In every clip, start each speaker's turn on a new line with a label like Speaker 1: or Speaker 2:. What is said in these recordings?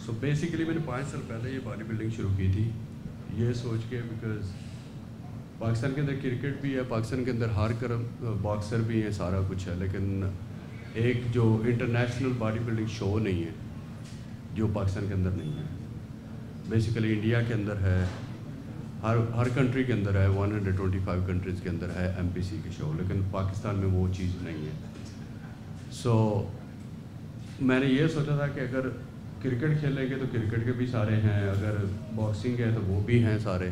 Speaker 1: So basically میں نے 5 سال پہلے یہ باڈی بلڈنگ شروع کی تھی یہ سوچ کے، بیکاز پاکستان کے اندر کرکٹ بھی ہے، پاکستان کے اندر ہر باکسر بھی ہیں، سارا کچھ ہے، لیکن ایک جو انٹرنیشنل باڈی بلڈنگ شو نہیں ہے جو پاکستان کے اندر نہیں ہے. بیسیکلی انڈیا کے اندر ہے، ہر کنٹری کے اندر ہے، 125 کنٹریز کے اندر ہے MPC کے شو، لیکن پاکستان میں وہ چیز نہیں ہے. سو میں نے یہ سوچا تھا کہ اگر کرکٹ کھیلیں گے تو کرکٹ کے بھی سارے ہیں، اگر باکسنگ ہے تو وہ بھی ہیں سارے.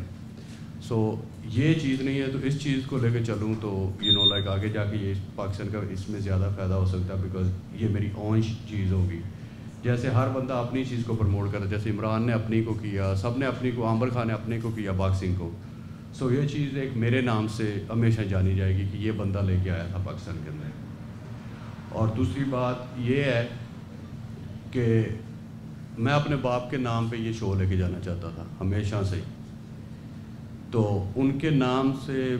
Speaker 1: سو یہ چیز نہیں ہے تو اس چیز کو لے کے چلوں تو لائک آگے جا کے یہ پاکستان کا اس میں زیادہ فائدہ ہو سکتا ہے، بیکاز یہ میری اون چیز ہوگی. جیسے ہر بندہ اپنی چیز کو پروموٹ کرتا ہے، جیسے عمران نے اپنی کو کیا، سب نے اپنی کو، عامر خان نے اپنے کو کیا باکسنگ کو. سو یہ چیز ایک میرے نام سے ہمیشہ جانی جائے گی کہ یہ بندہ لے کے آیا تھا پاکستان کے اندر. اور دوسری بات یہ ہے کہ میں اپنے باپ کے نام پہ یہ شو لے کے جانا چاہتا تھا ہمیشہ سے. تو ان کے نام سے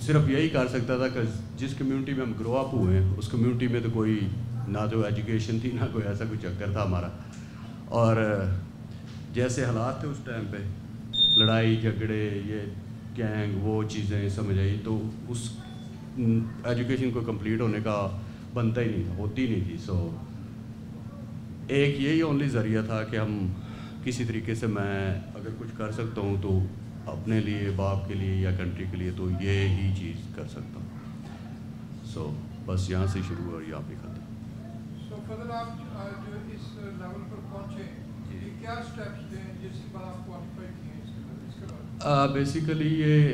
Speaker 1: صرف یہی کر سکتا تھا کہ جس کمیونٹی میں ہم گرو اپ ہوئے ہیں اس کمیونٹی میں تو کوئی نہ تو ایجوکیشن تھی، نہ کوئی ایسا کوئی چکر تھا ہمارا. اور جیسے حالات تھے اس ٹائم پہ، لڑائی جھگڑے، یہ گینگ، وہ چیزیں سمجھ آئی، تو اس ایجوکیشن کو کمپلیٹ ہونے کا بنتا ہی نہیں تھا، ہوتی نہیں تھی. سو ایک یہی اونلی ذریعہ تھا کہ ہم کسی طریقے سے، میں اگر کچھ کر سکتا ہوں تو اپنے لیے، باپ کے لیے یا کنٹری کے لیے، تو یہ ہی چیز کر سکتا ہوں. سو بس یہاں سے شروع اور یہاں پہ ختم.
Speaker 2: سو فضل، آپ جو اس لیول پر پہنچے، یہ کیا اسٹیپس تھے جس کے بعد آپ کوالیفائی کیے اس کے بعد؟
Speaker 1: بیسیکلی یہ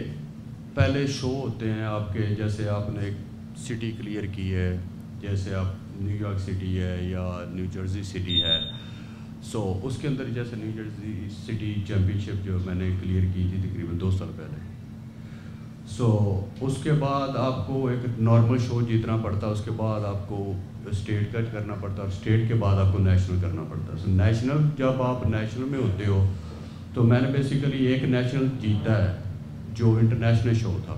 Speaker 1: پہلے شو ہوتے ہیں آپ کے، جیسے آپ نے ایک سٹی کلیئر کی ہے، جیسے آپ نیو یارک سٹی ہے یا نیو جرسی سٹی ہے. سو اس کے اندر جیسے نیو جرسی سٹی چیمپئن شپ جو میں نے کلیئر کی تھی تقریباً 2 سال پہلے. سو اس کے بعد آپ کو ایک نارمل شو جیتنا پڑتا، اس کے بعد آپ کو اسٹیٹ کٹ کرنا پڑتا، اور اسٹیٹ کے بعد آپ کو نیشنل کرنا پڑتا. سو نیشنل، جب آپ نیشنل میں ہوتے ہو تو میں نے بیسیکلی ایک نیشنل جیتا ہے جو انٹرنیشنل شو تھا،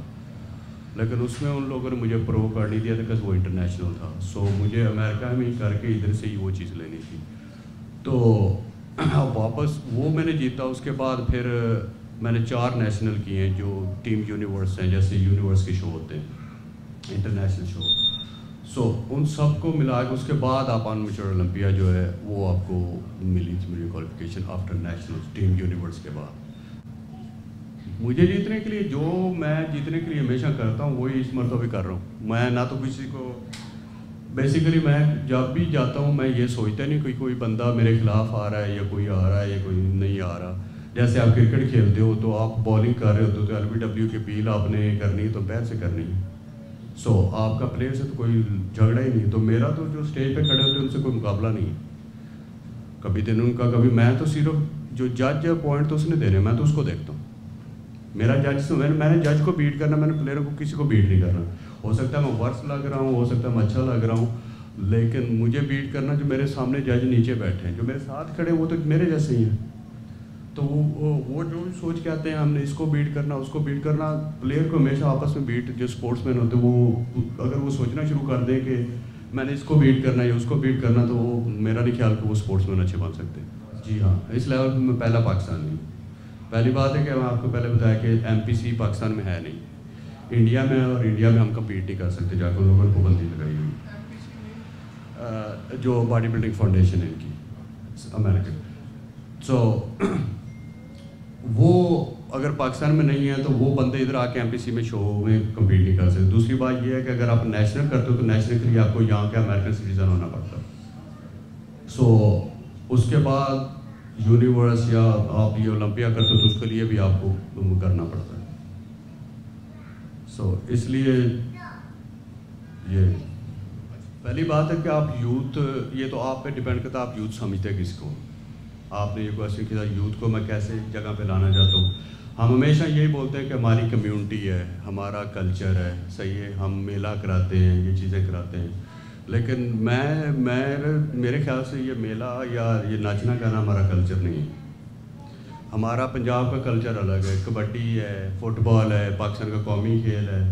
Speaker 1: لیکن اس میں ان لوگوں نے مجھے پرو کارڈ نہیں دیا تھا کہ وہ انٹرنیشنل تھا. سو مجھے امریکہ میں ہی کر کے ادھر سے ہی وہ چیز لینی تھی. تو واپس وہ میں نے جیتا. اس کے بعد پھر میں نے 4 نیشنل کیے ہیں جو ٹیم یونیورس ہیں، جیسے یونیورس کے شو ہوتے ہیں، انٹرنیشنل شو. سو ان سب کو ملا کے اس کے بعد آپ ان میچور اولمپیا جو ہے وہ آپ کو ملی تھی مجھے qualification after national team universe کے بعد. مجھے جیتنے کے لیے، جو میں جیتنے کے لیے ہمیشہ کرتا ہوں وہی اس مرتبہ بھی کر رہا ہوں. میں نہ تو کسی کو، بیسیکلی میں جب بھی جاتا ہوں میں یہ سوچتا نہیں کہ کوئی بندہ میرے خلاف آ رہا ہے یا کوئی آ رہا ہے یا کوئی نہیں آ رہا. جیسے آپ کرکٹ کھیلتے ہو تو آپ بالنگ کر رہے ہوتے تو LBW کی اپیل آپ نے کرنی ہے تو پیر سے کرنی ہے. سو آپ کا پلیئر سے تو کوئی جھگڑا ہی نہیں. تو میرا تو جو اسٹیج پہ کھڑے ہوتے ہیں ان سے کوئی مقابلہ نہیں ہے کبھی دن ان کا کبھی. میں تو صرف جو جج ہے پوائنٹ تو اس نے دینے، میں تو اس کو دیکھتا ہوں. میرا جج سے میں نے جج کو بیٹ کرنا، میں نے پلیئر کو کسی کو بیٹ نہیں کرنا. ہو سکتا ہے میں ورس لگ رہا ہوں، ہو سکتا ہے میں اچھا لگ رہا ہوں، لیکن مجھے بیٹ کرنا جو میرے سامنے جج نیچے بیٹھے ہیں، جو میرے ساتھ کھڑے وہ تو میرے جیسے ہی ہیں. تو وہ جو سوچ کے آتے ہیں ہم نے اس کو بیٹ کرنا، اس کو بیٹ کرنا. پلیئر کو ہمیشہ آپس میں بیٹ، جو اسپورٹس مین ہوتے ہیں وہ اگر وہ سوچنا شروع کر دیں کہ میں نے اس کو بیٹ کرنا یا اس کو بیٹ کرنا، تو وہ میرا نہیں خیال کہ وہ اسپورٹس مین اچھے بن سکتے. جی ہاں، اس لیول پہ میں پہلا پاکستانی ہوں. پہلی بات ہے کہ میں آپ کو پہلے بتایا کہ MPC پاکستان میں ہے نہیں، انڈیا میں، اور انڈیا میں ہم کمپیٹ نہیں کر سکتے. جا کے ان لوگوں نے پابندی لگائی ہوئی جو باڈی بلڈنگ فاؤنڈیشن ہے ان کی، امریکن. سو وہ اگر پاکستان میں نہیں ہے تو وہ بندے ادھر آ کے MPC میں شو میں کمپیٹ نہیں کر سکتے. دوسری بات یہ ہے کہ اگر آپ نیشنل کرتے ہو تو نیشنل کے لیے آپ کو یہاں کے امریکن سٹیزن ہونا پڑتا. سو اس کے بعد یونیورس یا آپ یہ اولمپیا کرتے ہو تو اس کے لیے بھی آپ کو کرنا پڑتا ہے. سو اس لیے یہ پہلی بات ہے کہ آپ یوتھ، یہ تو آپ پہ ڈیپینڈ کرتا ہے آپ یوتھ سمجھتے ہیں کس کو. آپ نے یہ کوشچن کیا یوتھ کو میں کیسے جگہ پہ لانا چاہتا ہوں. ہم ہمیشہ یہی بولتے ہیں کہ ہماری کمیونٹی ہے، ہمارا کلچر ہے، صحیح ہے، ہم میلہ کراتے ہیں، یہ چیزیں کراتے ہیں، لیکن میرے خیال سے یہ میلہ یا یہ ناچنا گانا ہمارا کلچر نہیں ہے. ہمارا پنجاب کا کلچر الگ ہے، کبڈی ہے، فٹ بال ہے، پاکستان کا قومی کھیل ہے،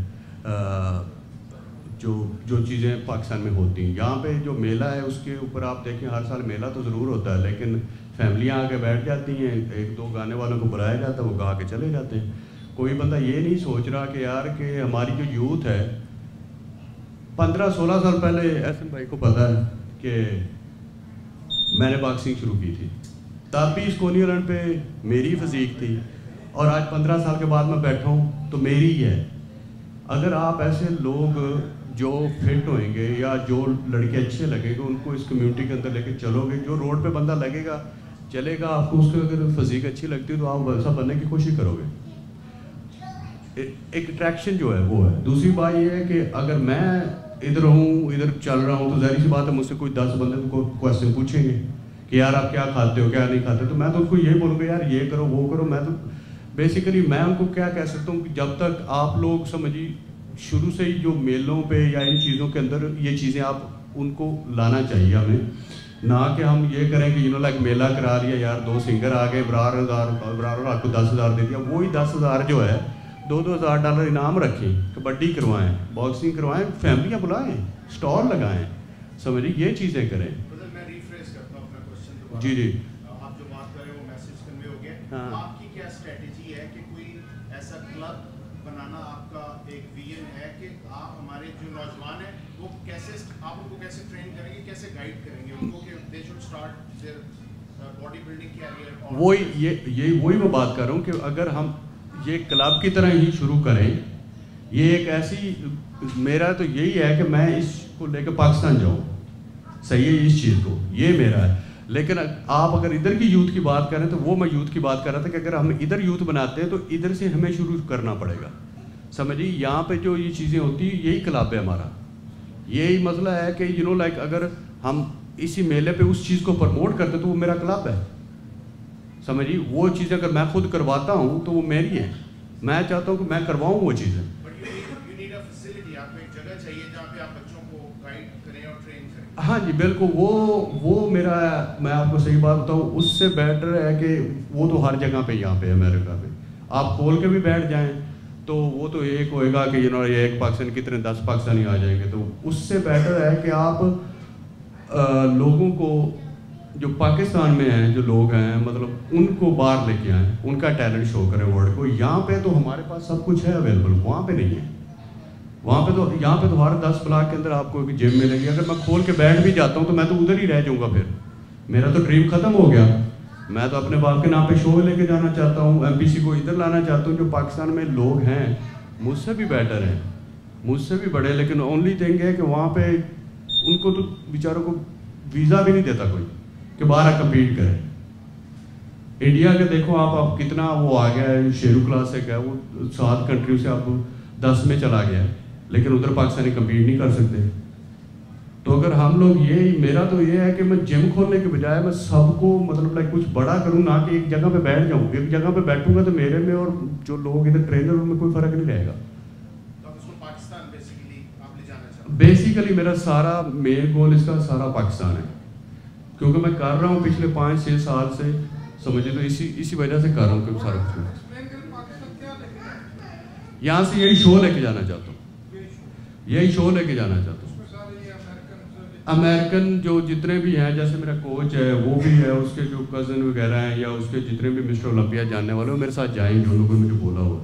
Speaker 1: جو چیزیں پاکستان میں ہوتی ہیں. یہاں پہ جو میلہ ہے اس کے اوپر آپ دیکھیں ہر سال میلہ تو ضرور ہوتا ہے, لیکن فیملیاں آ کے بیٹھ جاتی ہیں, ایک دو گانے والوں کو بلایا جاتا ہے, وہ گا کے چلے جاتے ہیں. کوئی بندہ یہ نہیں سوچ رہا کہ یار کہ ہماری جو یوتھ ہے 15-16 سال پہلے احسن بھائی کو پتہ ہے کہ میں نے باکسنگ شروع کی تھی, تب بھی اس کونی رن پہ میری فزیک تھی, اور آج 15 سال کے بعد میں بیٹھا ہوں تو میری ہی ہے. اگر آپ ایسے لوگ جو فٹ ہوئیں گے یا جو لڑکے اچھے لگیں گے ان کو اس کمیونٹی کے اندر لے کے چلو گے, جو روڈ پہ بندہ لگے گا چلے گا, آپ کو اس کو اگر فزیک اچھی لگتی ہے تو آپ ویسا بننے کی کوشش کرو گے. ایک اٹریکشن جو ہے وہ ہے. دوسری بات یہ ہے کہ اگر میں ادھر ہوں, ادھر چل رہا ہوں, تو ظاہر سی بات ہے مجھ سے کوئی 10 بندے کو کویسچن پوچھیں گے کہ یار آپ کیا کھاتے ہو کیا نہیں کھاتے, تو میں تو ان کو یہ بولوں گا یار یہ کرو وہ کرو. میں تو بیسیکلی میں ان کو کیا کہہ سکتا ہوں کہ جب تک آپ لوگ سمجھی شروع سے ہی جو میلوں پہ یا ان چیزوں کے اندر یہ چیزیں آپ ان کو لانا چاہیے ہمیں, نہ کہ ہم یہ کریں کہ لائک میلہ کرا لیا یار 2 سنگر آ گئے برار آپ کو 10,000 دے دیا, وہی 10,000 جو ہے $2,000 انعام رکھیں, کبڈی کروائیں, باکسنگ کروائیں, فیملیاں بلائیں, اسٹال لگائیں, سمجھیں یہ چیزیں کریں.
Speaker 3: میں ریفریش کرتا ہوں اپنا کوشچن.
Speaker 1: جی جی
Speaker 3: آپ جو بات کر رہے ہیں وہ میسج کنوے ہو گیا. آپ کی کیا اسٹریٹجی ہے کہ کوئی ایسا کلب بنانا آپ کا ایک ویژن ہے کہ آپ ہمارے جو نوجوان ہیں وہ کیسے آپ ان کو کیسے ٹرین کریں گے, کیسے گائیڈ کریں گے ان کو کہ they should start their body building career?
Speaker 1: وہی میں بات کر رہا ہوں کہ اگر ہم یہ کلب کی طرح ہی شروع کریں, یہ ایک ایسی میرا تو یہی ہے کہ میں اس کو لے کے پاکستان جاؤں, صحیح ہے اس چیز کو, یہ میرا ہے. لیکن آپ اگر ادھر کی یوتھ کی بات کریں تو وہ میں یوتھ کی بات کر رہا تھا کہ اگر ہم ادھر یوتھ بناتے ہیں تو ادھر سے ہمیں شروع کرنا پڑے گا. سمجھیے یہاں پہ جو یہ چیزیں ہوتی ہیں یہی کلب ہے ہمارا. یہی مسئلہ ہے کہ لائک اگر ہم اسی میلے پہ اس چیز کو پروموٹ کرتے تو وہ میرا کلب ہے. سمجھیے وہ چیزیں اگر میں خود کرواتا ہوں تو وہ میری ہے, میں چاہتا ہوں کہ میں کرواؤں وہ چیزیں. ہاں جی بالکل, وہ میرا میں آپ کو صحیح بات بتاؤں اس سے بیٹر ہے کہ وہ تو ہر جگہ پہ یہاں پہ امریکہ پہ آپ کھول کے بھی بیٹھ جائیں تو وہ تو ایک ہوئے گا کہ یہ ایک پاکستانی کتنے 10 پاکستانی آ جائیں گے. تو اس سے بیٹر ہے کہ آپ لوگوں کو جو پاکستان میں ہیں جو لوگ ہیں مطلب ان کو باہر لے کے آئیں, ان کا ٹیلنٹ شو کریں ورلڈ کو. یہاں پہ تو ہمارے پاس سب کچھ ہے اویلیبل, وہاں پہ نہیں ہے. یہاں پہ تو ہر 10 بلاک کے اندر آپ کو ایک جم ملے گی. اگر میں کھول کے بیٹھ بھی جاتا ہوں تو میں تو ادھر ہی رہ جاؤں گا, پھر میرا تو ڈریم ختم ہو گیا. میں تو اپنے باپ کے نام پہ شو لے کے جانا چاہتا ہوں, MPC کو ادھر لانا چاہتا ہوں. جو پاکستان میں لوگ ہیں مجھ سے بھی بیٹر ہیں, مجھ سے بھی بڑے, لیکن اونلی تھنگ ہے کہ وہاں پہ ان کو تو بیچاروں کو ویزا بھی نہیں دیتا کوئی کہ باہر کمپیٹ کرے. انڈیا کے دیکھو آپ کتنا وہ آ گیا ہے, شیرو کلاس سے کیا وہ 7 کنٹریوں سے آپ 10 میں چلا گیا ہے, لیکن ادھر پاکستانی کمپیٹ نہیں کر سکتے. تو اگر ہم لوگ میرا تو یہ ہے کہ میں جم کھولنے کے بجائے میں سب کو مطلب لائک کچھ بڑا کروں, نہ کہ ایک جگہ پہ بیٹھ جاؤں. ایک جگہ پہ بیٹھوں گا تو میرے میں اور جو لوگ ادھر ٹرینر ان میں کوئی فرق نہیں رہے گا. بیسیکلی میرا سارا مین گول اس کا سارا پاکستان ہے, کیونکہ میں کر رہا ہوں پچھلے 5-6 سال سے, سمجھے تو اسی وجہ سے کر رہا ہوں کہ سارا کچھ یہاں سے یہی شو لے کے جانا چاہتا ہوں, یہی شو لے کے جانا چاہتا ہوں. امریکن جو جتنے بھی ہیں, جیسے میرا کوچ ہے وہ بھی ہے, اس کے جو کزن وغیرہ ہیں یا اس کے جتنے بھی مسٹر اولمپیا جاننے والے وہ میرے ساتھ جائیں گے. ان لوگوں نے مجھے بولا ہوا,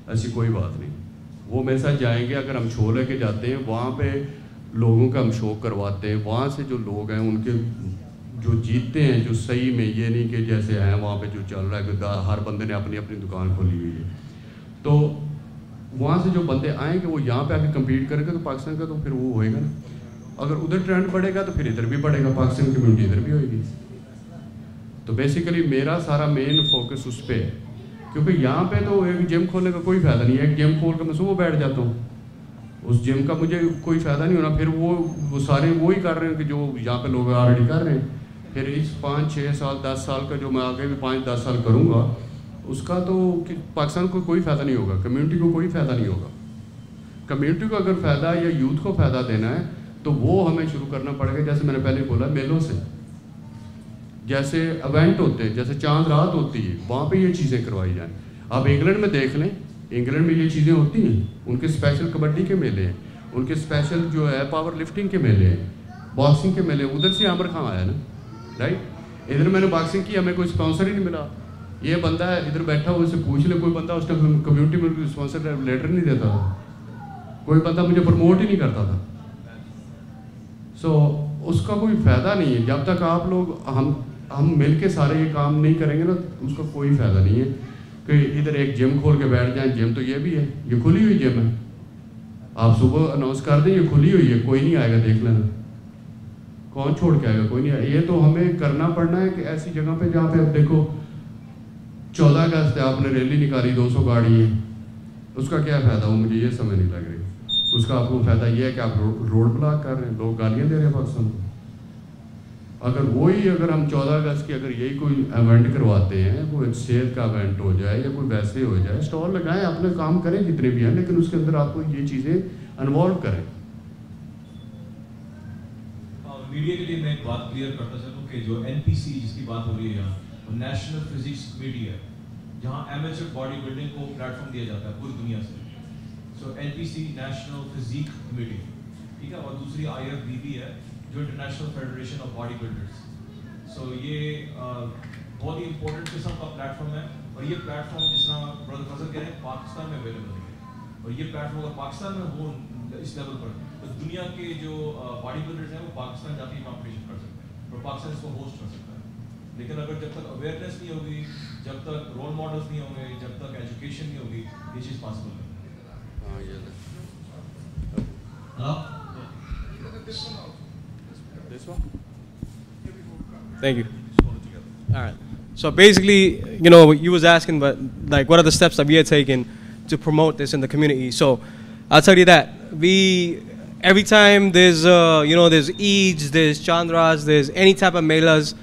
Speaker 1: ایسی کوئی بات نہیں, وہ میرے ساتھ جائیں گے. اگر ہم شو لے کے جاتے ہیں وہاں پہ لوگوں کا ہم شو کرواتے ہیں, وہاں سے جو لوگ ہیں ان کے جو جیتتے ہیں جو صحیح میں, یہ نہیں کہ جیسے ہیں وہاں پہ جو چل رہا ہے کہ ہر بندے نے اپنی اپنی دکان کھولی ہوئی ہے, تو وہاں سے جو بندے آئیں کہ وہ یہاں پہ آ کے کمپیٹ کریں گے تو پاکستان کا تو پھر وہ ہوئے گا نا. اگر ادھر ٹرینڈ بڑھے گا تو پھر ادھر بھی بڑھے گا, پاکستان کمیونٹی ادھر بھی ہوئے گی. تو بیسیکلی میرا سارا مین فوکس اس پہ ہے, کیونکہ یہاں پہ تو ایک جم کھولنے کا کوئی فائدہ نہیں ہے. ایک جم کھول کے میں صبح بیٹھ جاتا ہوں, اس جم کا مجھے کوئی فائدہ نہیں ہونا. پھر وہ سارے وہی کر رہے ہیں کہ جو یہاں پہ لوگ آلریڈی کر رہے ہیں. پھر اس 5-6 سال 10 سال کا جو میں آگے بھی 5-10 سال کروں گا, اس کا تو پاکستان کو کوئی فائدہ نہیں ہوگا, کمیونٹی کو کوئی فائدہ نہیں ہوگا. کمیونٹی کو اگر فائدہ یا یوتھ کو فائدہ دینا ہے تو وہ ہمیں شروع کرنا پڑے گا. جیسے میں نے پہلے بولا میلوں سے, جیسے ایونٹ ہوتے ہیں, جیسے چاند رات ہوتی ہے, وہاں پہ یہ چیزیں کروائی جائیں. آپ انگلینڈ میں دیکھ لیں, انگلینڈ میں یہ چیزیں ہوتی ہیں, ان کے اسپیشل کبڈی کے میلے ہیں. उनके स्पेशल जो है पावर लिफ्टिंग के मेले हैं, बॉक्सिंग के मेले, उधर से आमिर खान आया ना, राइट। इधर मैंने बॉक्सिंग की, हमें कोई स्पॉन्सर ही नहीं मिला। ये बंदा है इधर बैठा हुआ, उससे पूछ ले, कोई बंदा उस टाइम कम्युनिटी में स्पॉन्सर लेटर नहीं देता था, कोई बंदा मुझे प्रमोट ही नहीं करता था। सो उसका कोई फ़ायदा नहीं है जब तक आप लोग हम मिल के सारे ये काम नहीं करेंगे ना, उसका कोई फ़ायदा नहीं है कि इधर एक जिम खोल के बैठ जाएं। जिम तो ये भी है, ये खुली हुई जिम है, आप सुबह अनाउंस कर दें ये खुली हुई है, कोई नहीं आएगा, देख लेना, कौन छोड़ के आएगा, कोई नहीं आएगा। ये तो हमें करना पड़ना है कि ऐसी जगह पे जहाँ पे अब देखो 14 अगस्त है, आपने रैली निकाली, 200 गाड़ी है, उसका क्या फ़ायदा हो, मुझे ये समझ नहीं लग रही। उसका आपको फ़ायदा ये है कि आप रोड ब्लॉक कर रहे हैं, लोग गालियाँ दे रहे हैं पाकिस्तान को। अगर हम 14 अगस्त की अगर यही कोई इवेंट करवाते हैं, कोई सेल का इवेंट हो जाए या कोई वैसे हो जाए, स्टॉल लगाएं, अपने काम करें जितने भी हैं, लेकिन उसके अंदर आपको ये चीज़ें इन्वॉल्व करें।
Speaker 4: मीडिया के लिए मैं एक बात क्लियर करता चलूँ कि जो NPC जिसकी बात हो रही है यहाँ, वो नेशनल फिजिक्स कमेटी है, जहाँ एमेचर बॉडी बिल्डिंग को प्लेटफॉर्म दिया जाता है पूरी दुनिया से। So NPC national physique committee, ठीक है, और दूसरी IFBB है जो international federation of body builders. So ये बहुत ही इंपॉर्टेंट किस्म का प्लेटफॉर्म है, और ये प्लेटफॉर्म जिस तरह ब्रदर फजल कह रहे हैं पाकिस्तान में अवेलेबल नहीं है, और ये प्लेटफॉर्म अगर पाकिस्तान में हो इस लेवल पर, तो दुनिया के जो बॉडी बिल्डर्स हैं वो पाकिस्तान जाके कॉम्पिटिशन कर सकते हैं और पाकिस्तान इसको होस्ट कर सकता है। लेकिन अगर जब तक अवेयरनेस नहीं होगी, जब तक रोल मॉडल्स नहीं होंगे, जब तक एजुकेशन नहीं होगी, ये चीज़ पॉसिबल नहीं।
Speaker 1: This one?
Speaker 5: Thank you. All right. So basically, you know, you was asking, but like, what are the steps that we are taking to promote this in the community? So I'll tell you that every time there's there's Eids, there's Chandras, there's any type of melas,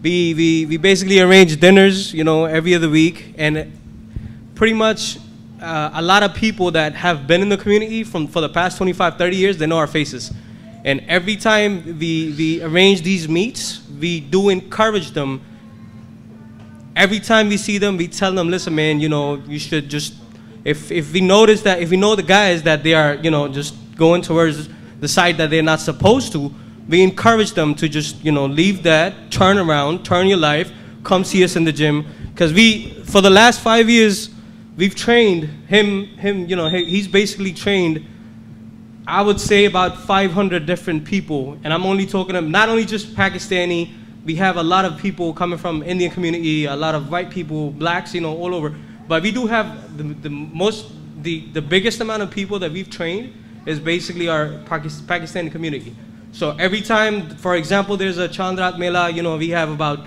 Speaker 5: we basically arrange dinners, you know, every other week, and pretty much a lot of people that have been in the community for the past 25-30 years, they know our faces. And every time we arrange these meets, we do encourage them. Every time we see them, we tell them, listen, man, you know, you should just, if we notice that, if we know the guys that they are, you know, just going towards the side that they're not supposed to, we encourage them to just, you know, leave that, turn around, turn your life, come see us in the gym. Because for the last 5 years, we've trained him, you know, he's basically trained, I would say, about 500 different people. And I'm only talking of not only just Pakistani, we have a lot of people coming from Indian community, a lot of white people, blacks, you know, all over. But we do have the biggest amount of people that we've trained is basically our Pakistani community. So every time, for example, there's a Chandrat Mela, you know, we have about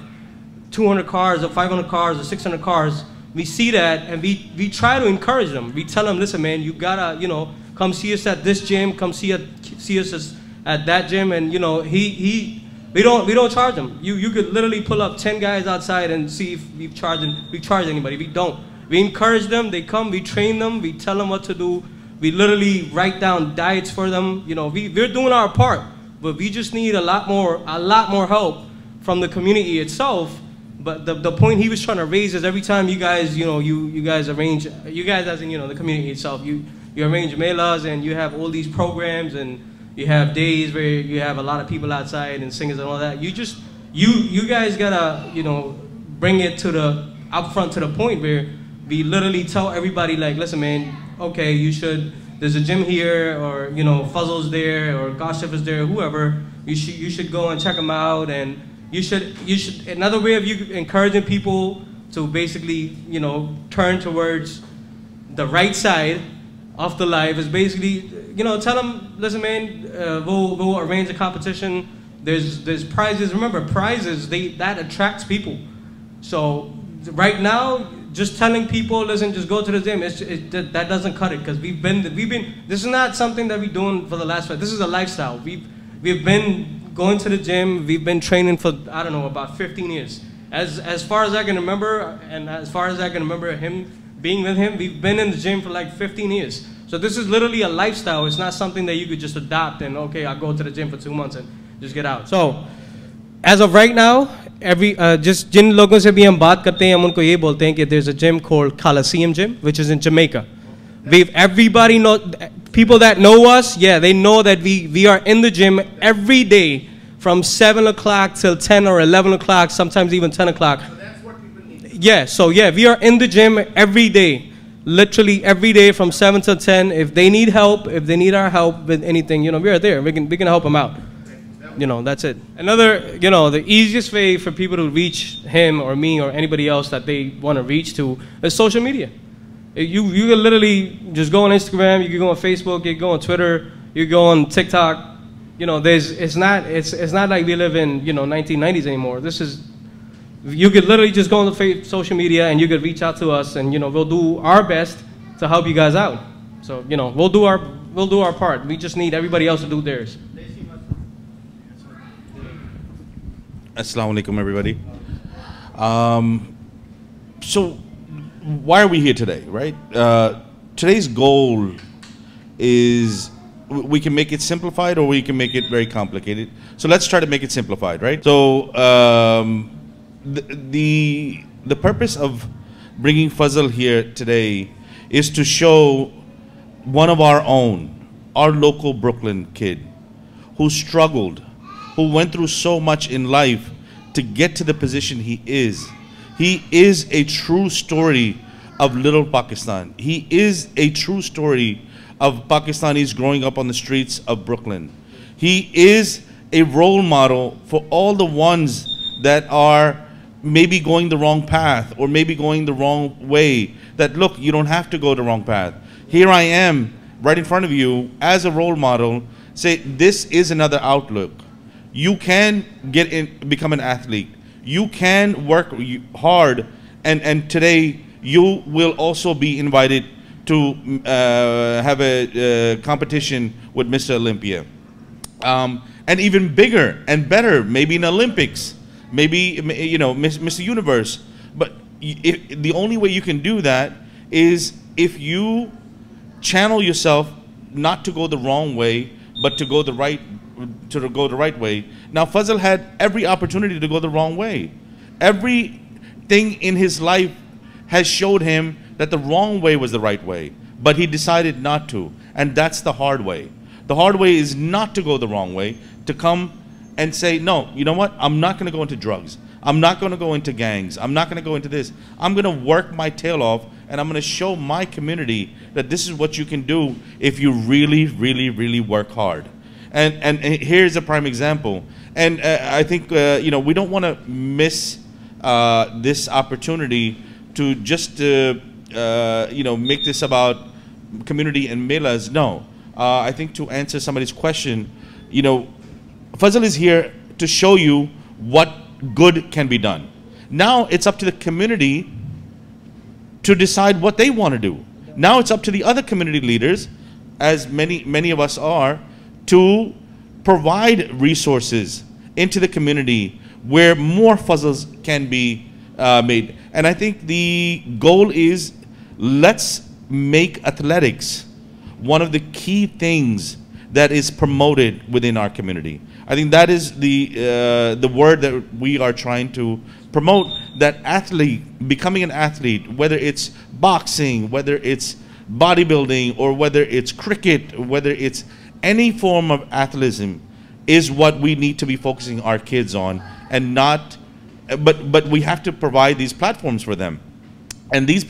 Speaker 5: 200 cars or 500 cars or 600 cars. We see that and we try to encourage them. We tell them, listen, man, you gotta, you know, come see us at this gym, come see us at that gym. And, you know, we don't charge them. You could literally pull up 10 guys outside and see if we charge anybody. We don't. We encourage them, they come, we train them, we tell them what to do. We literally write down diets for them. You know, we're doing our part, but we just need a lot more help from the community itself. But the point he was trying to raise is every time you guys, you know, you guys arrange, you guys as in, you know, the community itself, you arrange melas and you have all these programs and you have days where you have a lot of people outside and singers and all that. You guys gotta, you know, bring it to up front to the point where we literally tell everybody, like, listen, man, okay, there's a gym here, or, you know, Fazal's there, or Kashif is there, whoever, you should go and check them out. And you should, another way of you encouraging people to basically, you know, turn towards the right side of the life is basically, you know, tell them, listen, man, we'll arrange a competition. There's prizes. Remember, prizes, that attracts people. So right now, just telling people, listen, just go to the gym, that doesn't cut it, because we've been, this is not something that we're doing for the last 5, this is a lifestyle. We've been going to the gym, we've been training for, I don't know, about 15 years. As far as I can remember, and as far as I can remember him being with him, we've been in the gym for like 15 years. So this is literally a lifestyle. It's not something that you could just adopt and, okay, I'll go to the gym for 2 months and just get out. So, as of right now, just जिन लोगों से भी हम बात करते हैं, हम उनको ये बोलते हैं कि there's a gym called Coliseum Gym, which is in Jamaica. Everybody knows, people that know us, yeah, they know that we are in the gym every day from 7 o'clock till 10 or 11 o'clock, sometimes even 10 o'clock.
Speaker 3: So that's what people need.
Speaker 5: Yeah, so yeah, we are in the gym every day. Literally every day from 7 to 10. If they need help, if they need our help with anything, you know, we are there. We can help them out. You know, that's it. Another, you know, the easiest way for people to reach him or me or anybody else that they want to reach to is social media. You can literally just go on Instagram, you can go on Facebook, you can go on Twitter, you can go on TikTok. You know, it's not like we live in, you know, 1990s anymore. This is, you could literally just go on the social media and you could reach out to us, and you know, we'll do our best to help you guys out. So, you know, we'll do our part. We just need everybody else to do theirs.
Speaker 6: Assalamu alaikum, everybody. So, why are we here today, right? Today's goal is, we can make it simplified or we can make it very complicated. So let's try to make it simplified, right? So the purpose of bringing Fazal here today is to show one of our own, our local Brooklyn kid who struggled, who went through so much in life to get to the position he is. He is a true story of little Pakistan. He is a true story of Pakistanis growing up on the streets of Brooklyn. He is a role model for all the ones that are maybe going the wrong path or maybe going the wrong way. That, look, you don't have to go the wrong path. Here I am right in front of you as a role model. Say, this is another outlook. You can get in, become an athlete. You can work hard, and today you will also be invited to have a competition with Mr. Olympia. And even bigger and better, maybe in Olympics, maybe, you know, Mr. Universe. But the only way you can do that is if you channel yourself not to go the wrong way, but to go the right way. Now, Fazal had every opportunity to go the wrong way. Everything in his life has showed him that the wrong way was the right way, but he decided not to, and that's the hard way. The hard way is not to go the wrong way, to come and say, no, you know what, I'm not going to go into drugs. I'm not going to go into gangs. I'm not going to go into this. I'm going to work my tail off, and I'm going to show my community that this is what you can do if you really, really, really work hard. And here's a prime example. And I think, you know, we don't want to miss this opportunity to just, you know, make this about community and melas. No. I think to answer somebody's question, you know, Fazal is here to show you what good can be done. Now it's up to the community to decide what they want to do. Now it's up to the other community leaders, as many of us are, to provide resources into the community where more Fazals can be made. And I think the goal is, let's make athletics one of the key things that is promoted within our community. I think that is the word that we are trying to promote, that athlete, becoming an athlete, whether it's boxing, whether it's bodybuilding, or whether it's cricket, whether it's any form of athleticism, is what we need to be focusing our kids on, and not, but we have to provide these platforms for them. And these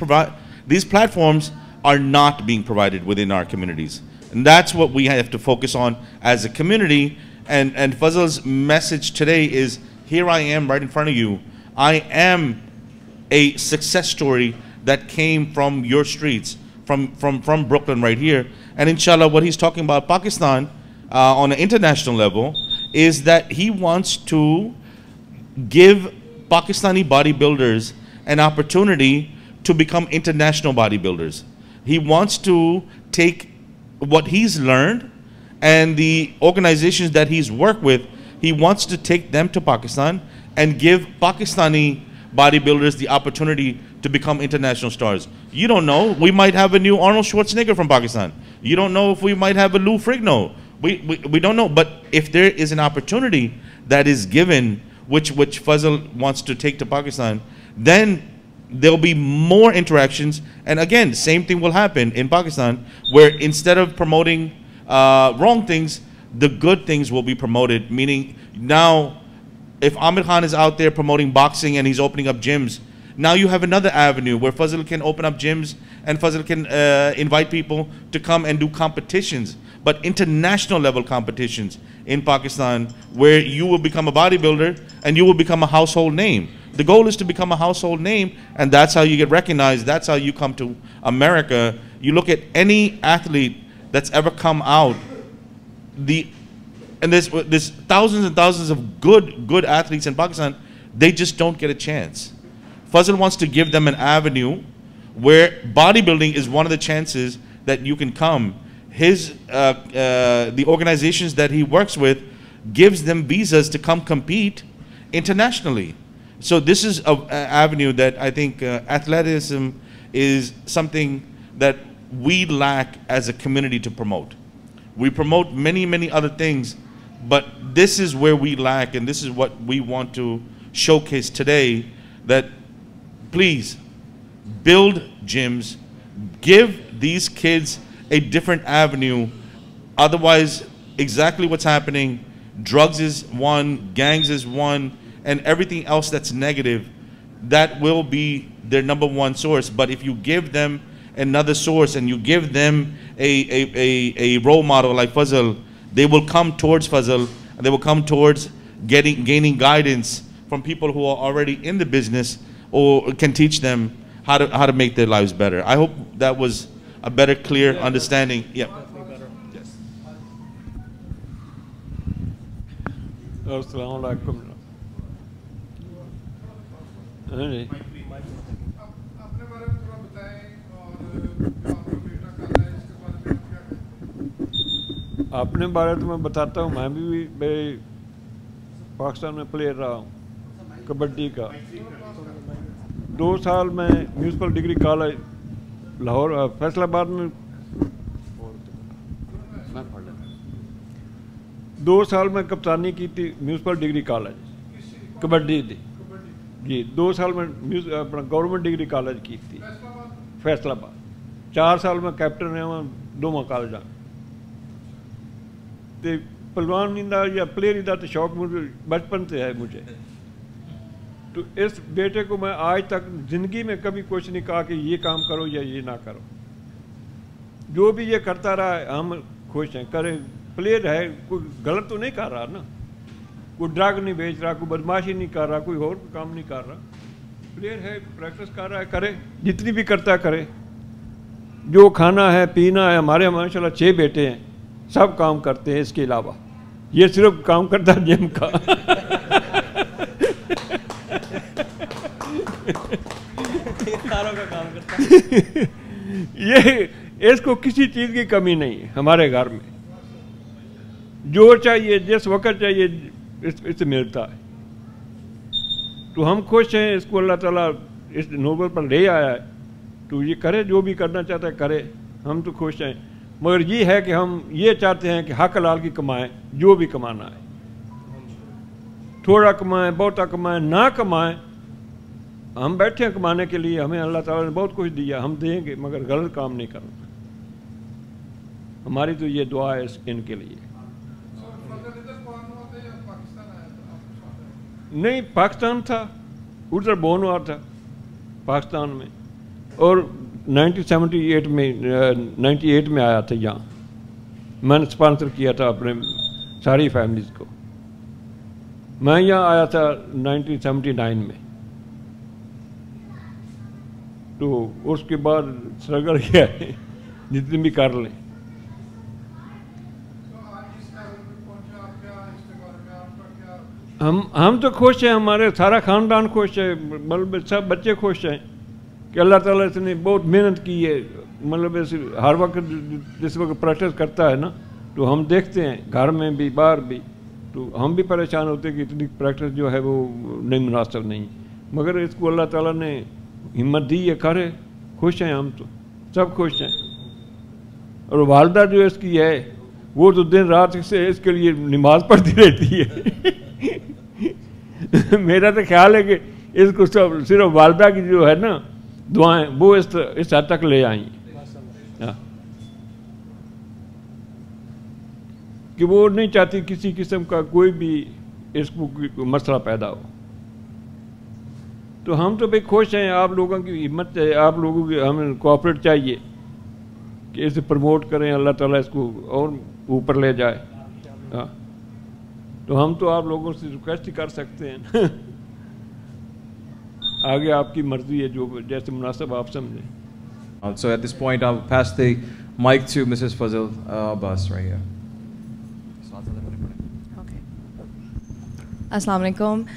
Speaker 6: platforms are not being provided within our communities. And that's what we have to focus on as a community. And Fazal's message today is, here I am right in front of you. I am a success story that came from your streets, from Brooklyn right here. And inshallah, what he's talking about Pakistan on an international level is that he wants to give Pakistani bodybuilders an opportunity to become international bodybuilders. He wants to take what he's learned and the organizations that he's worked with, he wants to take them to Pakistan and give Pakistani bodybuilders the opportunity to become international stars. You don't know, we might have a new Arnold Schwarzenegger from Pakistan. You don't know if we might have a Lou Ferrigno. We don't know, but if there is an opportunity that is given, which Fazal wants to take to Pakistan, then there'll be more interactions. And again, same thing will happen in Pakistan, where instead of promoting wrong things, the good things will be promoted. Meaning now, if Amir Khan is out there promoting boxing and he's opening up gyms, now you have another avenue where Fazal can open up gyms and Fazal can invite people to come and do competitions, but international level competitions in Pakistan, where you will become a bodybuilder and you will become a household name. The goal is to become a household name, and that's how you get recognized. That's how you come to America. You look at any athlete that's ever come out, and there's thousands and thousands of good athletes in Pakistan. They just don't get a chance. Fazal wants to give them an avenue where bodybuilding is one of the chances that you can come. The organizations that he works with gives them visas to come compete internationally. So this is an avenue that I think athleticism is something that we lack as a community to promote. We promote many other things, but this is where we lack, and this is what we want to showcase today, that please build gyms, give these kids a different avenue. Otherwise, exactly what's happening, drugs is one, gangs is one, and everything else that's negative, that will be their #1 source. But if you give them another source and you give them a role model like Fazal, they will come towards Fazal, and they will come towards gaining guidance from people who are already in the business or can teach them how to make their lives better. I hope that was a better, clear understanding. Yeah. Yes.
Speaker 7: Assalamu alaikum.
Speaker 2: अपने बारे में थोड़ा बताएं, और जो आपका बेटा कर रहा है इसके बारे में क्या कहें?
Speaker 7: अपने बारे में मैं बताता हूँ, मैं भी पाकिस्तान में प्लेयर रहा हूँ कबड्डी का। 2 साल में municipal degree college Lahore Faisalabad में, 2 साल में कप्तानी की थी म्यूनसिपल डिग्री कॉलेज कबड्डी थी जी। 2 साल में अपना गवर्नमेंट डिग्री कॉलेज की थी फैसलाबाद। 4 साल में कैप्टन रहा 2 कॉलेजा। तो पहलवानी का या प्लेयरी का तो शौक मुझे बचपन से है मुझे। तो इस बेटे को मैं आज तक ज़िंदगी में कभी कुछ नहीं कहा कि ये काम करो या ये ना करो। जो भी ये करता रहा है हम खुश हैं, करें। प्लेयर है, कोई गलत तो नहीं कर रहा ना, कोई ड्रग नहीं बेच रहा, कोई बदमाशी नहीं कर रहा, कोई और काम नहीं कर रहा। प्लेयर है, प्रैक्टिस कर रहा है, करे, जितनी भी करता है करे। जो खाना है पीना है, हमारे माशाल्लाह 6 बेटे हैं, सब काम करते हैं। इसके अलावा ये सिर्फ काम करता है जिम का।
Speaker 5: का काम करता है।
Speaker 7: ये इसको किसी चीज़ की कमी नहीं है हमारे घर में। जो चाहिए जिस वक्त चाहिए इससे मिलता है। तो हम खुश हैं, इसको अल्लाह ताला इस नोबल पर ले आया है। तो ये करे, जो भी करना चाहता है करे, हम तो खुश हैं। मगर ये है कि हम ये चाहते हैं कि हक हलाल की कमाएं, जो भी कमाना है। थोड़ा कमाएं, बहुता कमाएं, ना कमाएं, हम बैठे हैं कमाने के लिए। हमें अल्लाह ताला ने बहुत कुछ दिया, हम देंगे, मगर गलत काम नहीं करना। हमारी तो ये दुआ है इनके लिए। नहीं, पाकिस्तान था, उधर बोर्न हुआ था पाकिस्तान में, और 98 में आया था यहाँ। मैंने स्पॉन्सर किया था अपने सारी फैमिलीज़ को। मैं यहाँ आया था 1979 में। तो उसके बाद स्ट्रगल किया है, जितनी भी कर लें। हम तो खुश हैं, हमारे सारा ख़ानदान खुश है, मतलब सब बच्चे खुश हैं कि अल्लाह ताला इसने बहुत मेहनत की है। मतलब ऐसे हर वक्त जिस वक्त प्रैक्टिस करता है ना, तो हम देखते हैं घर में भी बाहर भी, तो हम भी परेशान होते हैं कि इतनी प्रैक्टिस जो है वो नहीं मुनासिब नहीं। मगर इसको अल्लाह ताला ने हिम्मत दी है, करे, खुश हैं हम तो, सब खुश हैं। और वालदा जो इसकी है वो तो दिन रात से इसके लिए नमाज पढ़ती रहती है। मेरा तो ख्याल है कि इसको सब सिर्फ वालदा की जो है ना दुआएं वो इस हद तक ले आई कि वो नहीं चाहती किसी किस्म का कोई भी इसको मसला पैदा हो। तो हम तो भाई खुश हैं, आप लोगों की हिम्मत है, आप लोगों की हमें कोऑपरेट चाहिए कि इसे प्रमोट करें, अल्लाह ताला इसको और ऊपर ले जाए। हाँ, तो हम तो आप लोगों से रिक्वेस्ट ही कर सकते हैं आगे आपकी मर्जी है, जो जैसे मुनासिब आप समझें।
Speaker 4: So at this point, I'll pass the mic to Mrs. Fazal Abbas right here.
Speaker 8: Okay. Assalamu alaikum.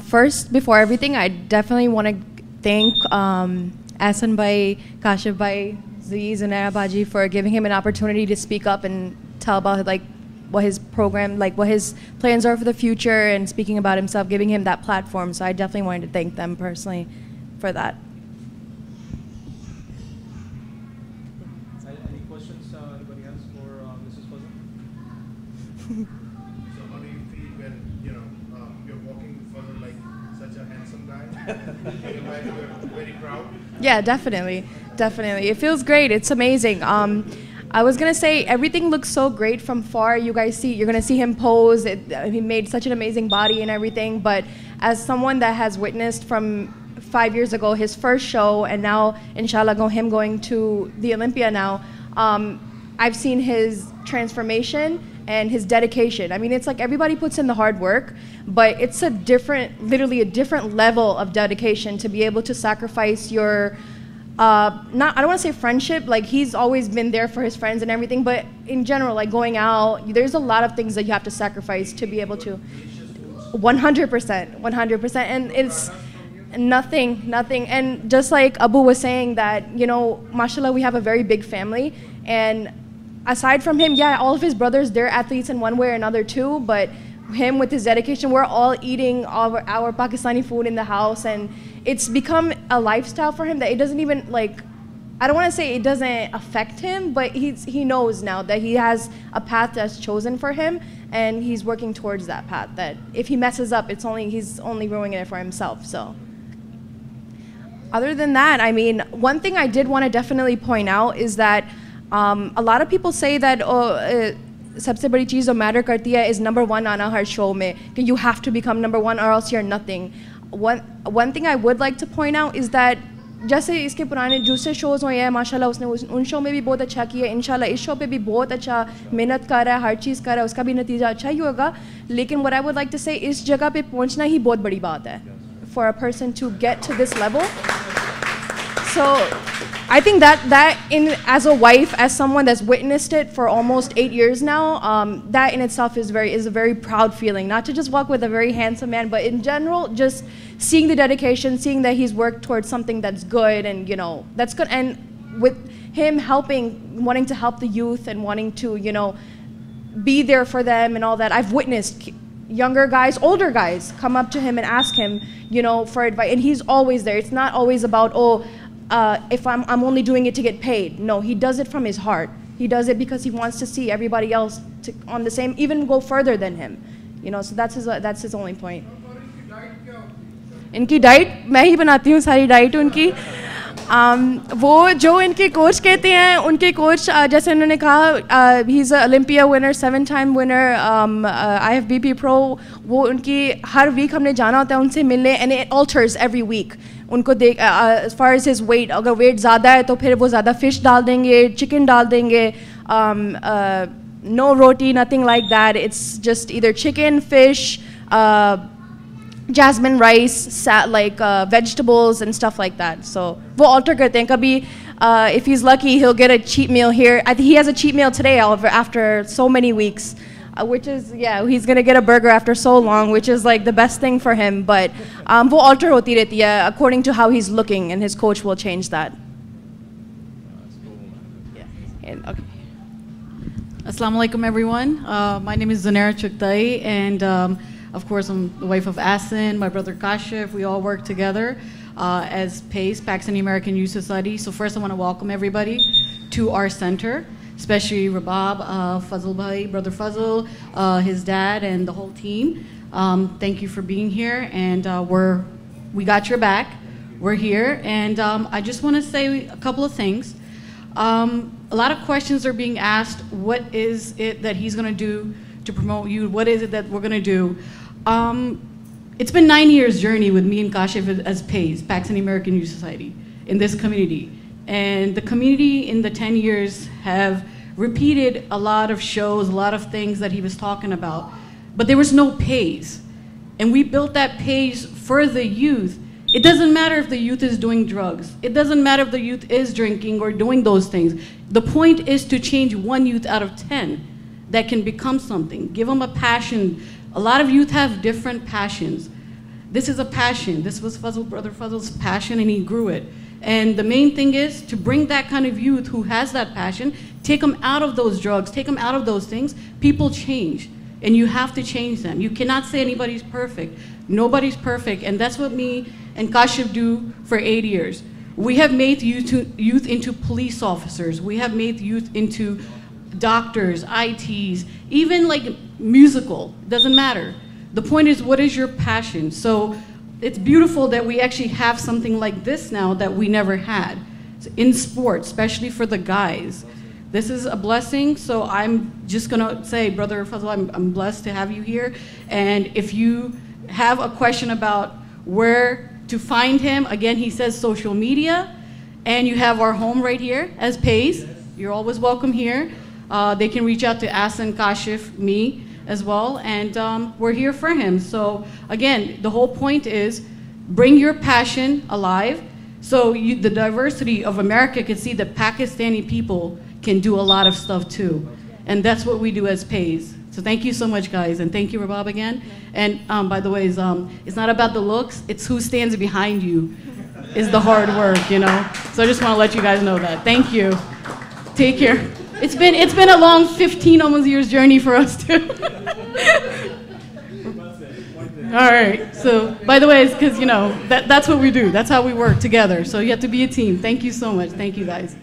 Speaker 8: First, before everything, I definitely want to thank Ahsan Bhai, Kashif Bhai, Aziz and Arabaji for giving him an opportunity to speak up and tell about like what his program, like what his plans are for the future and speaking about himself, giving him that platform. So I definitely wanted to thank them personally for that.
Speaker 5: Any questions, anybody else for Mrs. Fazal?
Speaker 3: So how do you feel when, you know, you're walking with Fazal like such a handsome guy? You're very proud?
Speaker 8: Yeah, definitely. Definitely. It feels great. It's amazing. I was going to say, everything looks so great from far. You guys see, you're going to see him pose. He made such an amazing body and everything. But as someone that has witnessed from 5 years ago his first show, and now, inshallah, him going to the Olympia now, I've seen his transformation and his dedication. I mean, it's like everybody puts in the hard work, but it's a different, literally a different level of dedication to be able to sacrifice your, I don't want to say friendship, like he's always been there for his friends and everything, but in general, like going out, there's a lot of things that you have to sacrifice to be able to, 100%, 100%, and it's nothing, and just like Abu was saying that, you know, mashallah, we have a very big family, and aside from him, yeah, all of his brothers, they're athletes in one way or another too, but him with his dedication, we're all eating our Pakistani food in the house, and it's become a lifestyle for him that it doesn't even, like, I don't want to say it doesn't affect him, but he knows now that he has a path that's chosen for him, and he's working towards that path, that if he messes up, he's only ruining it for himself. So other than that, I mean, one thing I did want to definitely point out is that a lot of people say that सबसे बड़ी चीज़ जो matter करती है is #1 आना हर show में, कि you have to become #1 or else you're nothing. One thing I would like to point out is that जैसे इसके पुराने दूसरे shows हुए हैं, माशाल्लाह उसने उन show में भी बहुत अच्छा किया, इंशाल्लाह इस show पे भी बहुत अच्छा मेहनत कर रहा है, हर चीज़ कर रहा है, उसका भी नतीजा अच्छा ही होगा. लेकिन what I would like to say, इस जगह पे पहुंचना ही बहुत बड़ी बात है for a person to get to this level. So I think that as a wife, as someone that's witnessed it for almost 8 years now, that in itself is a very proud feeling. Not to just walk with a very handsome man, but in general, just seeing the dedication, seeing that he's worked towards something that's good, and you know that's good. And with him wanting to help the youth and wanting to, you know, be there for them and all that, I've witnessed younger guys, older guys come up to him and ask him, you know, for advice, and he's always there. It's not always about, if I'm only doing it to get paid. No, he does it from his heart. He does it because he wants to see everybody else on the same, even go further than him. You know, so that's his only point. इनकी diet मैं ही बनाती हूँ, सारी diet उनकी. वो जो इनके coach कहते हैं, उनके कोच जैसे उन्होंने कहा, he is a Olympia winner, 7-time winner, IFBB pro. वो उनकी हर वीक हमने जाना होता है उनसे मिलने, and it alters every week. उनको देख as far as his weight, अगर weight ज़्यादा है तो फिर वो ज़्यादा fish डाल देंगे, chicken डाल देंगे, no roti, nothing like that. It's just either chicken, fish, jasmine rice, like vegetables and stuff like that. So वो alter करते हैं. कभी if he's lucky, he'll get a cheat meal here. I think he has a cheat meal today after so many weeks. Which is, yeah, he's going to get a burger after so long, which is like the best thing for him. But वो alter होती रहती है according to how he's looking, and his coach will change that. Yeah. And, okay.
Speaker 9: Assalamu alaikum, everyone. My name is Zanera Chuktai, and of course I'm the wife of Ahsan, my brother Kashif. We all work together as PACE, Pakistani American Youth Society. So first I want to welcome everybody to our center, especially Rabab, Fazal Bhai, brother Fazal, his dad, and the whole team. Thank you for being here, and we got your back. We're here, and I just want to say a couple of things. A lot of questions are being asked. What is it that he's going to do to promote youth? What is it that we're going to do? It's been 9 years journey with me and Kashif as PAYS, Pakistani American Youth Society, in this community. And the community in the 10 years have repeated a lot of shows, a lot of things that he was talking about. But there was no PAYS. And we built that PAYS for the youth. It doesn't matter if the youth is doing drugs. It doesn't matter if the youth is drinking or doing those things. The point is to change one youth out of 10 that can become something. Give them a passion. A lot of youth have different passions. This is a passion. This was Brother Fazal's passion, and he grew it. And the main thing is to bring that kind of youth who has that passion, take them out of those drugs, take them out of those things. People change, and you have to change them. You cannot say anybody's perfect. Nobody's perfect, and that's what me and Kashif do for 8 years. We have made youth into police officers. We have made youth into doctors, ITs, even like musical, doesn't matter. The point is, what is your passion? So it's beautiful that we actually have something like this now that we never had in sports, especially for the guys. This is a blessing, so I'm just gonna say, Brother Fazal, I'm blessed to have you here. And if you have a question about where to find him, again, he says social media, and you have our home right here as PAYS. You're always welcome here. They can reach out to Asan, Kashif, me as well, and we're here for him. So again, the whole point is bring your passion alive so the diversity of America can see that Pakistani people can do a lot of stuff too. And that's what we do as PAYS. So thank you so much, guys, and thank you, Rabab, again. And by the way, it's not about the looks, it's who stands behind you is the hard work, you know? So I just want to let you guys know that. Thank you. Take care. It's been a long 15 almost years journey for us too. All right, so by the way, it's because, you know, that's what we do. That's how we work together. So you have to be a team. Thank you so much. Thank you, guys.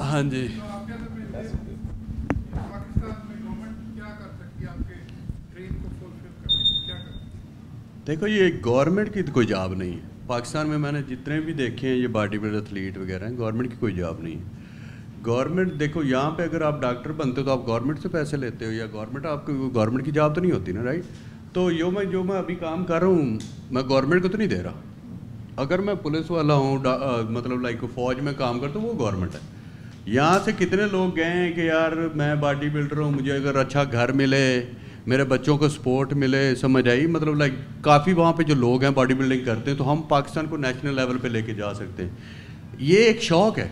Speaker 1: हाँ जी देखो, ये government की तो कोई job नहीं है पाकिस्तान में। मैंने जितने भी देखे हैं ये बॉडी बिल्डर एथलीट वगैरह हैं, गवर्नमेंट की कोई जॉब नहीं है। गवर्नमेंट देखो, यहाँ पे अगर आप डॉक्टर बनते हो तो आप गवर्नमेंट से पैसे लेते हो, या गवर्नमेंट आपको गवर्नमेंट की जॉब तो नहीं होती ना, राइट? तो जो मैं अभी काम कर रहा हूँ, मैं गवर्नमेंट को तो नहीं दे रहा। अगर मैं पुलिस वाला हूँ, मतलब लाइक फ़ौज में काम करता हूँ, वो गवर्नमेंट है। यहाँ से कितने लोग गए हैं कि यार मैं बॉडी बिल्डर हूँ, मुझे अगर अच्छा घर मिले, मेरे बच्चों को सपोर्ट मिले, समझ आई, मतलब लाइक काफ़ी वहाँ पे जो लोग हैं बॉडी बिल्डिंग करते हैं, तो हम पाकिस्तान को नेशनल लेवल पे लेके जा सकते हैं। ये एक शौक़ है,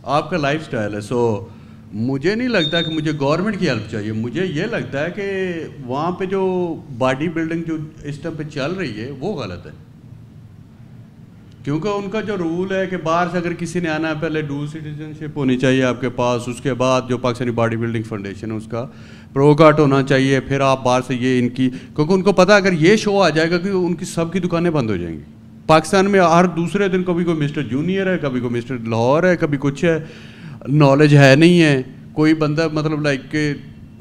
Speaker 1: आपका लाइफस्टाइल है। सो मुझे नहीं लगता कि मुझे गवर्नमेंट की हेल्प चाहिए। मुझे ये लगता है कि वहाँ पे जो बॉडी बिल्डिंग जो इस टाइम पे चल रही है वो गलत है, क्योंकि उनका जो रूल है कि बाहर से अगर किसी ने आना है पहले डू सिटीजनशिप होनी चाहिए आपके पास, उसके बाद जो पाकिस्तानी बॉडी बिल्डिंग फाउंडेशन है उसका प्रो कार्ड होना चाहिए, फिर आप बाहर से ये इनकी, क्योंकि उनको पता है अगर ये शो आ जाएगा कि उनकी सबकी दुकानें बंद हो जाएंगी। पाकिस्तान में हर दूसरे दिन कभी कोई मिस्टर जूनियर है, कभी कोई मिस्टर लाहौर है, कभी कुछ है, नॉलेज है नहीं है कोई बंदा, मतलब लाइक के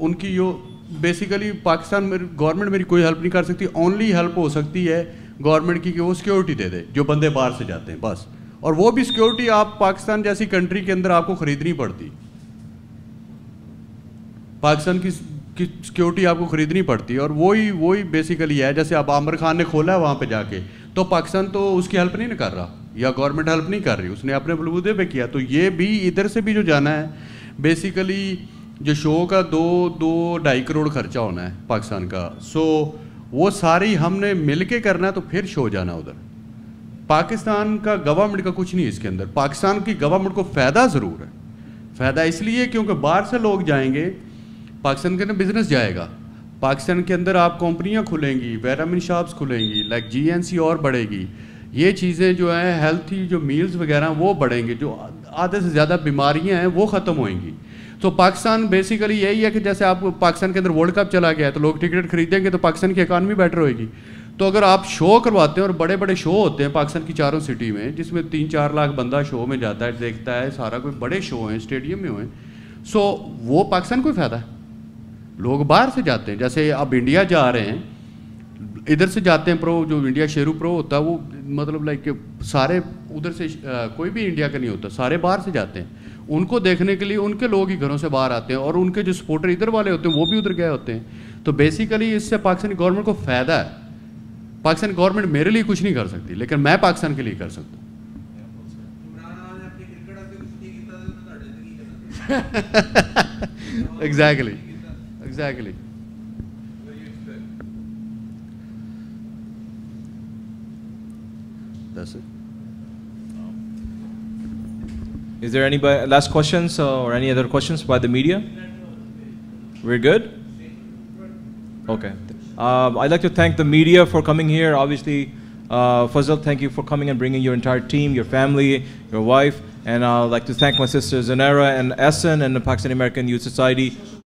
Speaker 1: उनकी जो बेसिकली पाकिस्तान में गवर्नमेंट मेरी कोई हेल्प नहीं कर सकती। ओनली हेल्प हो सकती है गवर्नमेंट की कि वो सिक्योरिटी दे दे जो बंदे बाहर से जाते हैं, बस। और वो भी सिक्योरिटी आप पाकिस्तान जैसी कंट्री के अंदर आपको ख़रीदनी पड़ती, पाकिस्तान की सिक्योरिटी आपको ख़रीदनी पड़ती है। और वही बेसिकली है, जैसे अब आमिर खान ने खोला है वहाँ पे जाके, तो पाकिस्तान तो उसकी हेल्प नहीं कर रहा, या गवर्नमेंट हेल्प नहीं कर रही, उसने अपने बलबूते पे किया। तो ये भी इधर से भी जो जाना है, बेसिकली जो शो का 2-2.5 करोड़ खर्चा होना है पाकिस्तान का। सो वो सारी हमने मिल के करना है, तो फिर शो जाना उधर। पाकिस्तान का गवर्नमेंट का कुछ नहीं है इसके अंदर। पाकिस्तान की गवर्नमेंट को फ़ायदा ज़रूर है, फ़ायदा इसलिए क्योंकि बाहर से लोग जाएंगे, पाकिस्तान के अंदर बिजनेस जाएगा, पाकिस्तान के अंदर आप कंपनियां खुलेंगी, विटामिन शॉप्स खुलेंगी, लाइक जीएनसी और बढ़ेगी, ये चीज़ें जो हैं हेल्थी जो मील्स वगैरह वो बढ़ेंगे, जो आधे से ज़्यादा बीमारियां हैं वो ख़त्म होएंगी। तो पाकिस्तान बेसिकली यही है कि जैसे आप पाकिस्तान के अंदर वर्ल्ड कप चला गया है तो लोग टिकट खरीदेंगे तो पाकिस्तान की इकानमी बेटर होएगी। तो अगर आप शो करवाते हैं, और बड़े बड़े शो होते हैं पाकिस्तान की चारों सिटी में, जिसमें 3-4 लाख बंदा शो में जाता है, देखता है, सारा कोई बड़े शो हैं, स्टेडियम में हुए, سو وہ پاکستان کو ہی فائدہ ہے. لوگ باہر سے جاتے ہیں, جیسے اب انڈیا جا رہے ہیں, ادھر سے جاتے ہیں پرو, جو انڈیا شیرو پرو ہوتا ہے وہ مطلب لائک سارے ادھر سے کوئی بھی انڈیا کا نہیں ہوتا, سارے باہر سے جاتے ہیں. ان کو دیکھنے کے لیے ان کے لوگ ہی گھروں سے باہر آتے ہیں, اور ان کے جو سپورٹر ادھر والے ہوتے ہیں وہ بھی ادھر گئے ہوتے ہیں. تو بیسیکلی اس سے پاکستانی گورنمنٹ کو فائدہ ہے. پاکستانی گورنمنٹ میرے لیے کچھ نہیں کر سکتی, لیکن میں پاکستان کے لیے کر سکتا ہوں. Exactly exactly. That's it.
Speaker 4: Is there any last questions or any other questions by the media? We're good? Okay. I'd like to thank the media for coming here. Obviously, Fazal, thank you for coming and bringing your entire team, your family, your wife. And I'd like to thank my sisters Zanera and Essen and the Pakistani American Youth Society